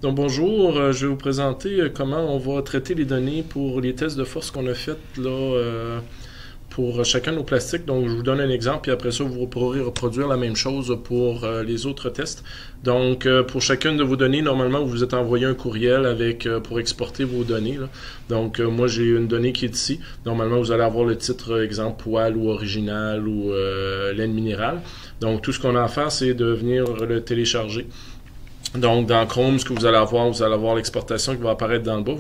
Donc bonjour, je vais vous présenter comment on va traiter les données pour les tests de force qu'on a fait là pour chacun de nos plastiques. Donc je vous donne un exemple, puis après ça vous pourrez reproduire la même chose pour les autres tests. Donc pour chacune de vos données, normalement vous vous êtes envoyé un courriel avec pour exporter vos données, là. Donc moi j'ai une donnée qui est ici. Normalement vous allez avoir le titre exemple poil ou original ou laine minérale. Donc tout ce qu'on a à faire, c'est de venir le télécharger. Donc, dans Chrome, ce que vous allez avoir l'exportation qui va apparaître dans le bas.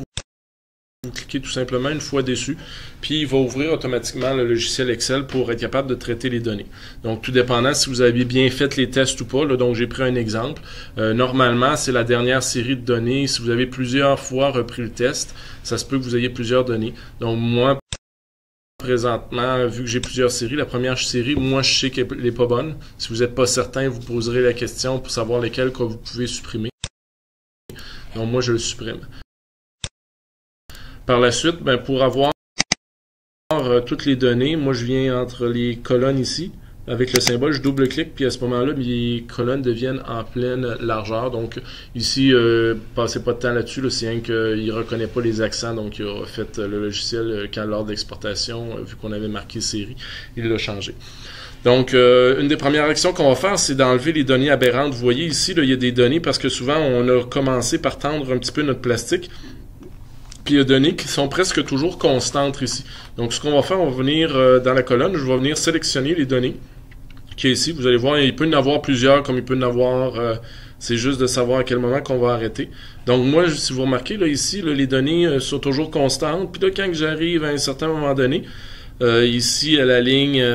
Vous cliquez tout simplement une fois dessus, puis il va ouvrir automatiquement le logiciel Excel pour être capable de traiter les données. Donc, tout dépendant si vous avez bien fait les tests ou pas. Là, donc, j'ai pris un exemple. Normalement, c'est la dernière série de données. Si vous avez plusieurs fois repris le test, ça se peut que vous ayez plusieurs données. Donc, moi, présentement, vu que j'ai plusieurs séries, la première série, moi, je sais qu'elle n'est pas bonne. Si vous n'êtes pas certain, vous poserez la question pour savoir lesquelles que vous pouvez supprimer. Donc, moi, je le supprime. Par la suite, ben, pour avoir toutes les données, moi, je viens entre les colonnes ici. Avec le symbole, je double-clique, puis à ce moment-là, mes colonnes deviennent en pleine largeur. Donc ici, passez pas de temps là-dessus, là, c'est rien qu'il ne reconnaît pas les accents, donc il a fait le logiciel quand lors d'exportation, vu qu'on avait marqué série, il l'a changé. Donc, une des premières actions qu'on va faire, c'est d'enlever les données aberrantes. Vous voyez ici, là, il y a des données parce que souvent, on a commencé par tendre un petit peu notre plastique. Puis il y a des données qui sont presque toujours constantes ici. Donc, ce qu'on va faire, on va venir dans la colonne, je vais venir sélectionner les données qui est ici. Vous allez voir, il peut y en avoir plusieurs, comme il peut y en avoir, c'est juste de savoir à quel moment qu'on va arrêter. Donc moi, si vous remarquez, là ici, là, les données sont toujours constantes. Puis là, quand j'arrive à un certain moment donné, ici à la ligne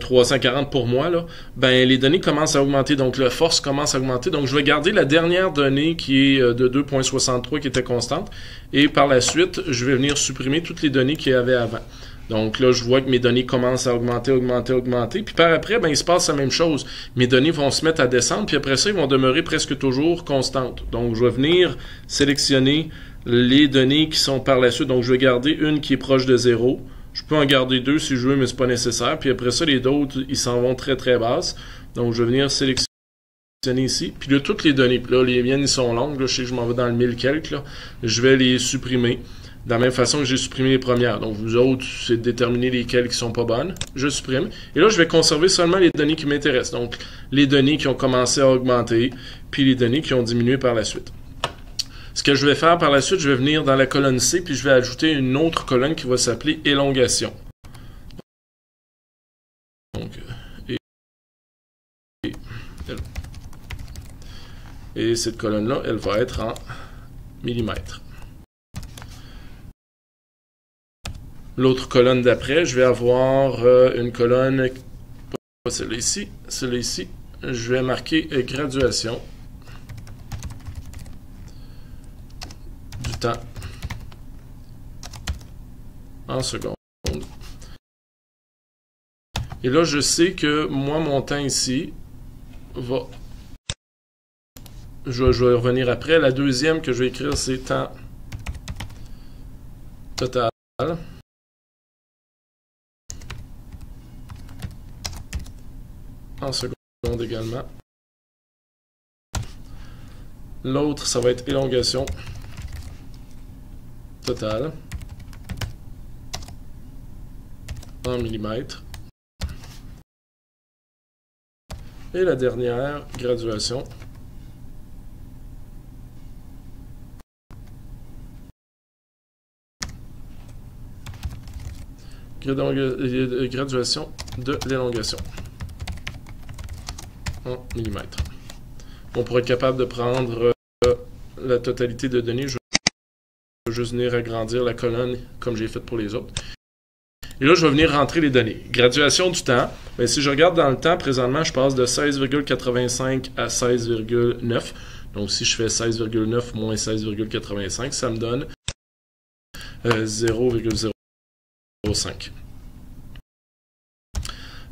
340 pour moi, là, ben les données commencent à augmenter, donc la force commence à augmenter. Donc je vais garder la dernière donnée qui est de 2.63 qui était constante, et par la suite, je vais venir supprimer toutes les données qu'il y avait avant. Donc là, je vois que mes données commencent à augmenter. Puis par après, ben, il se passe la même chose. Mes données vont se mettre à descendre, puis après ça, ils vont demeurer presque toujours constantes. Donc je vais venir sélectionner les données qui sont par la suite. Donc je vais garder une qui est proche de 0. Je peux en garder deux si je veux, mais c'est pas nécessaire. Puis après ça, les autres, ils s'en vont très très basses. Donc je vais venir sélectionner ici. Puis là, toutes les données, puis là, les miennes, ils sont longues. Là, je sais que je m'en vais dans le 1000 quelques. Là. Je vais les supprimer. De la même façon que j'ai supprimé les premières. Donc, vous autres, c'est de déterminer lesquelles qui sont pas bonnes. Je supprime. Et là, je vais conserver seulement les données qui m'intéressent. Donc, les données qui ont commencé à augmenter, puis les données qui ont diminué par la suite. Ce que je vais faire par la suite, je vais venir dans la colonne C, puis je vais ajouter une autre colonne qui va s'appeler élongation. Donc, et cette colonne-là, elle va être en millimètres. L'autre colonne d'après, je vais avoir une colonne, pas celle-là ici, celle-là ici. Je vais marquer graduation du temps en secondes. Et là, je sais que moi, mon temps ici va... Je vais revenir après. La deuxième que je vais écrire, c'est temps total. En secondes également. L'autre, ça va être élongation totale en millimètres. Et la dernière, graduation graduation de l'élongation en millimètres. On pourrait être capable de prendre la totalité de données. Je vais juste venir agrandir la colonne comme j'ai fait pour les autres. Et là, je vais venir rentrer les données. Graduation du temps. Bien, si je regarde dans le temps, présentement, je passe de 16,85 à 16,9. Donc, si je fais 16,9 moins 16,85, ça me donne 0,05.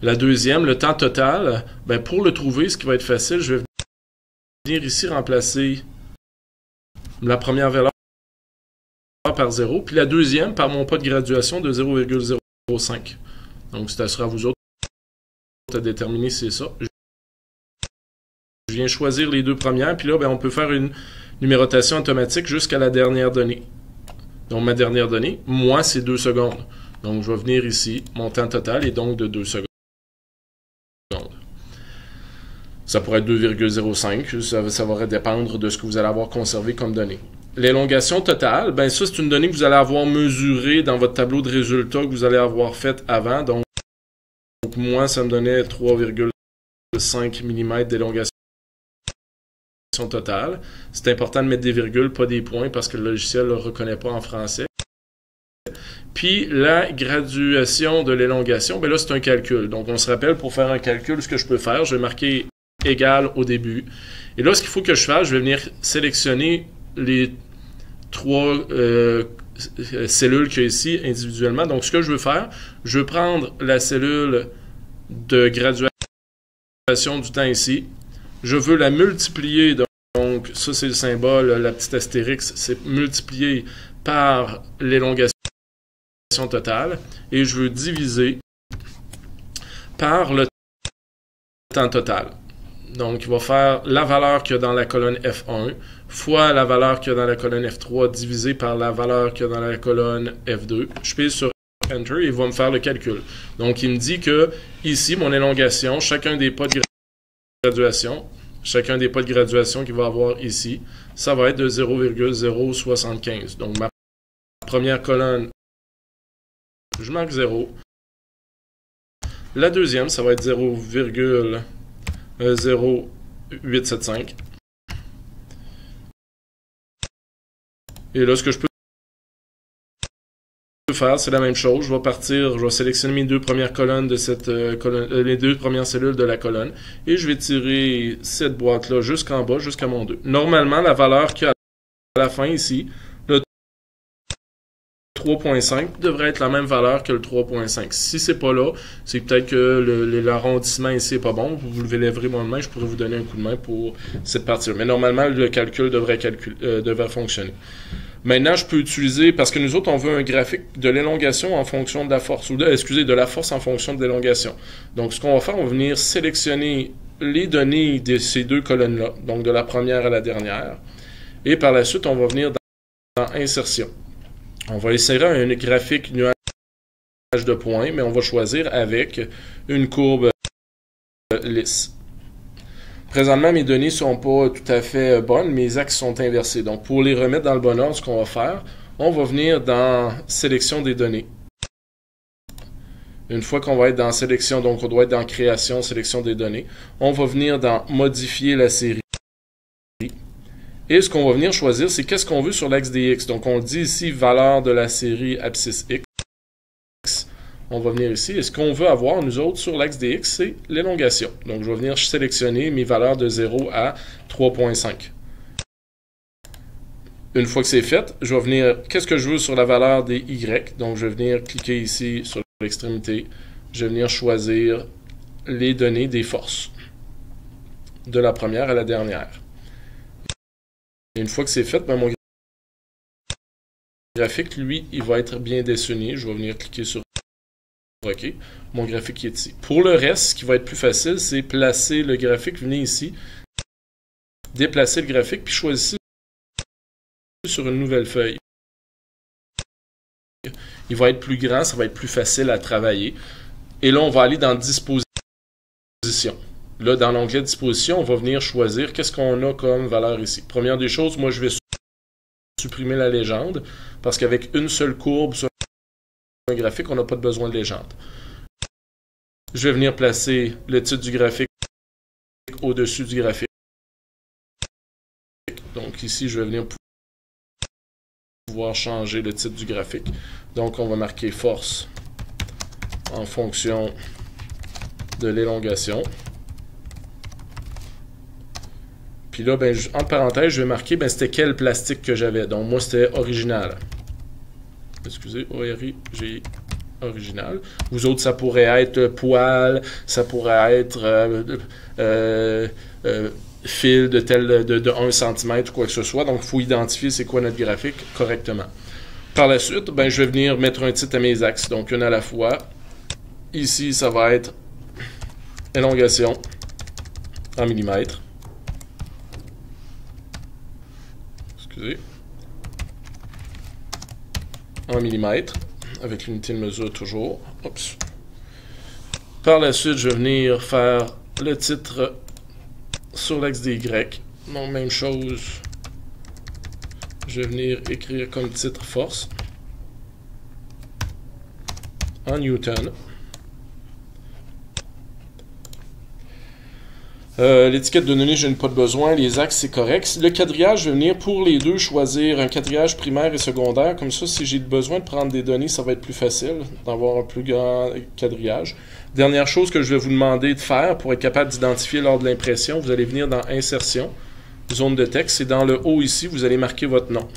La deuxième, le temps total, ben pour le trouver, ce qui va être facile, je vais venir ici remplacer la première valeur par 0, puis la deuxième par mon pas de graduation de 0,05. Donc, ça sera à vous autres à déterminer si c'est ça. je viens choisir les deux premières, puis là, ben, on peut faire une numérotation automatique jusqu'à la dernière donnée. Donc, ma dernière donnée, moi, c'est 2 secondes. Donc, je vais venir ici, mon temps total est donc de 2 secondes. Ça pourrait être 2,05, ça va dépendre de ce que vous allez avoir conservé comme donnée. L'élongation totale, ben ça, c'est une donnée que vous allez avoir mesurée dans votre tableau de résultats que vous allez avoir fait avant. Donc moi, ça me donnait 3,5 mm d'élongation totale. C'est important de mettre des virgules, pas des points, parce que le logiciel ne le reconnaît pas en français. Puis la graduation de l'élongation, ben là, c'est un calcul. Donc on se rappelle, pour faire un calcul, ce que je peux faire, je vais marquer égal au début. Et là, ce qu'il faut que je fasse, je vais venir sélectionner les 3 cellules qu'il y a ici individuellement. Donc, ce que je veux faire, je veux prendre la cellule de graduation du temps ici. Je veux la multiplier. Donc, ça, c'est le symbole, la petite astérix, c'est multiplié par l'élongation totale. Et je veux diviser par le temps total. Donc, il va faire la valeur qu'il y a dans la colonne F1 fois la valeur qu'il y a dans la colonne F3 divisé par la valeur qu'il y a dans la colonne F2. Je pèse sur Enter et il va me faire le calcul. Donc, il me dit que ici, mon élongation, chacun des pas de graduation qu'il va avoir ici, ça va être de 0,075. Donc, ma première colonne, je marque 0. La deuxième, ça va être 0,0875. Et là, ce que je peux faire, c'est la même chose. Je vais sélectionner mes 2 premières colonnes de cette colonne, les 2 premières cellules de la colonne, et je vais tirer cette boîte-là jusqu'en bas, jusqu'à mon 2. Normalement, la valeur qu'il y a à la fin ici, le 3.5 devrait être la même valeur que le 3.5. Si c'est pas là, c'est peut-être que l'arrondissement ici n'est pas bon. Vous levez mon main, je pourrais vous donner un coup de main pour cette partie-là. Mais normalement, le calcul devrait fonctionner. Maintenant, je peux utiliser, parce que nous autres, on veut un graphique de l'élongation en fonction de la force, de la force en fonction de l'élongation. Donc, ce qu'on va faire, on va venir sélectionner les données de ces 2 colonnes-là, donc de la première à la dernière. Et par la suite, on va venir dans Insertion. On va insérer un graphique nuage de points, mais on va choisir avec une courbe lisse. Présentement, mes données ne sont pas tout à fait bonnes, mes axes sont inversés. Donc, pour les remettre dans le bon ordre, ce qu'on va faire, on va venir dans Sélection des données. Une fois qu'on va être dans Sélection, donc on doit être dans Création, Sélection des données, on va venir dans Modifier la série. Et ce qu'on va venir choisir, c'est qu'est-ce qu'on veut sur l'axe des X. Donc, on dit ici valeur de la série abscisse X. On va venir ici. Et ce qu'on veut avoir, nous autres, sur l'axe des X, c'est l'élongation. Donc, je vais venir sélectionner mes valeurs de 0 à 3.5. Une fois que c'est fait, je vais venir, qu'est-ce que je veux sur la valeur des Y? Donc, je vais venir cliquer ici sur l'extrémité. Je vais venir choisir les données des forces. De la première à la dernière. Et une fois que c'est fait, ben, mon graphique, lui, il va être bien dessiné. Je vais venir cliquer sur OK. Mon graphique est ici. Pour le reste, ce qui va être plus facile, c'est placer le graphique. Venez ici, déplacer le graphique, puis choisissez sur une nouvelle feuille. Il va être plus grand, ça va être plus facile à travailler. Et là, on va aller dans Disposition. Là, dans l'onglet Disposition, on va venir choisir qu'est-ce qu'on a comme valeur ici. Première des choses, moi, je vais supprimer la légende, parce qu'avec une seule courbe sur un graphique, on n'a pas besoin de légende. Je vais venir placer le titre du graphique au-dessus du graphique. Donc ici, je vais venir pouvoir changer le titre du graphique. Donc, on va marquer force en fonction de l'élongation. Puis là, ben, entre parenthèses, je vais marquer c'était quel plastique que j'avais. Donc, moi, c'était original. Excusez, O-R-I-G original. Vous autres, ça pourrait être poil, ça pourrait être fil de 1 cm ou quoi que ce soit. Donc, il faut identifier c'est quoi notre graphique correctement. Par la suite, ben, je vais venir mettre un titre à mes axes. Donc, une à la fois. Ici, ça va être élongation en millimètres. excusez, en millimètres, avec l'unité de mesure toujours. Oups. Par la suite, je vais venir faire le titre sur l'axe des Y. Donc, même chose. Je vais venir écrire comme titre force en Newton. L'étiquette de données, je n'ai pas de besoin. Les axes, c'est correct. Le quadrillage, je vais venir pour les deux choisir un quadrillage primaire et secondaire. Comme ça, si j'ai besoin de prendre des données, ça va être plus facile d'avoir un plus grand quadrillage. Dernière chose que je vais vous demander de faire pour être capable d'identifier lors de l'impression, vous allez venir dans Insertion, zone de texte, et dans le haut ici, vous allez marquer votre nom.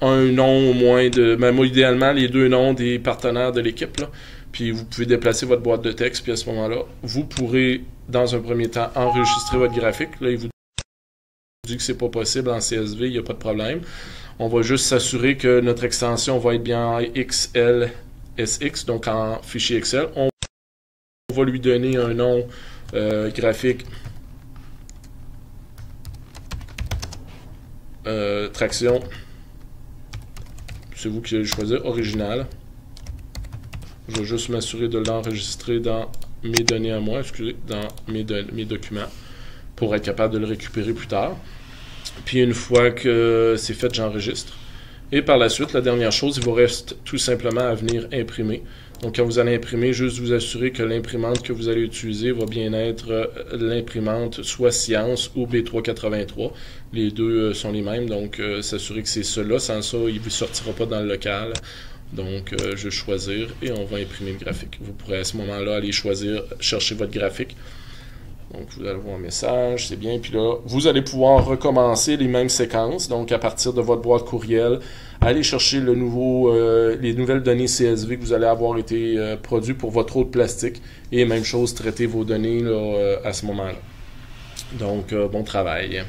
Un nom au moins de... Ben moi, idéalement, les deux noms des partenaires de l'équipe, là. Puis vous pouvez déplacer votre boîte de texte, puis à ce moment-là, vous pourrez, dans un premier temps, enregistrer votre graphique. Là, il vous dit que c'est pas possible en CSV, il n'y a pas de problème. On va juste s'assurer que notre extension va être bien en XLSX, donc en fichier Excel. On va lui donner un nom graphique traction. C'est vous qui allez choisir original. Je vais juste m'assurer de l'enregistrer dans mes données à moi, excusez, dans mes documents, pour être capable de le récupérer plus tard. Puis une fois que c'est fait, j'enregistre. Et par la suite, la dernière chose, il vous reste tout simplement à venir imprimer. Donc quand vous allez imprimer, juste vous assurer que l'imprimante que vous allez utiliser va bien être l'imprimante soit Science ou B383. Les deux sont les mêmes, donc s'assurer que c'est cela. Sans ça, il ne vous sortira pas dans le local. Donc je vais choisir et on va imprimer le graphique. Vous pourrez à ce moment-là aller choisir, chercher votre graphique. Donc, vous allez voir un message, c'est bien. Puis là, vous allez pouvoir recommencer les mêmes séquences. Donc, à partir de votre boîte courriel, allez chercher les nouvelles données CSV que vous allez avoir été produits pour votre eau de plastique. Et même chose, traiter vos données là, à ce moment-là. Donc, bon travail.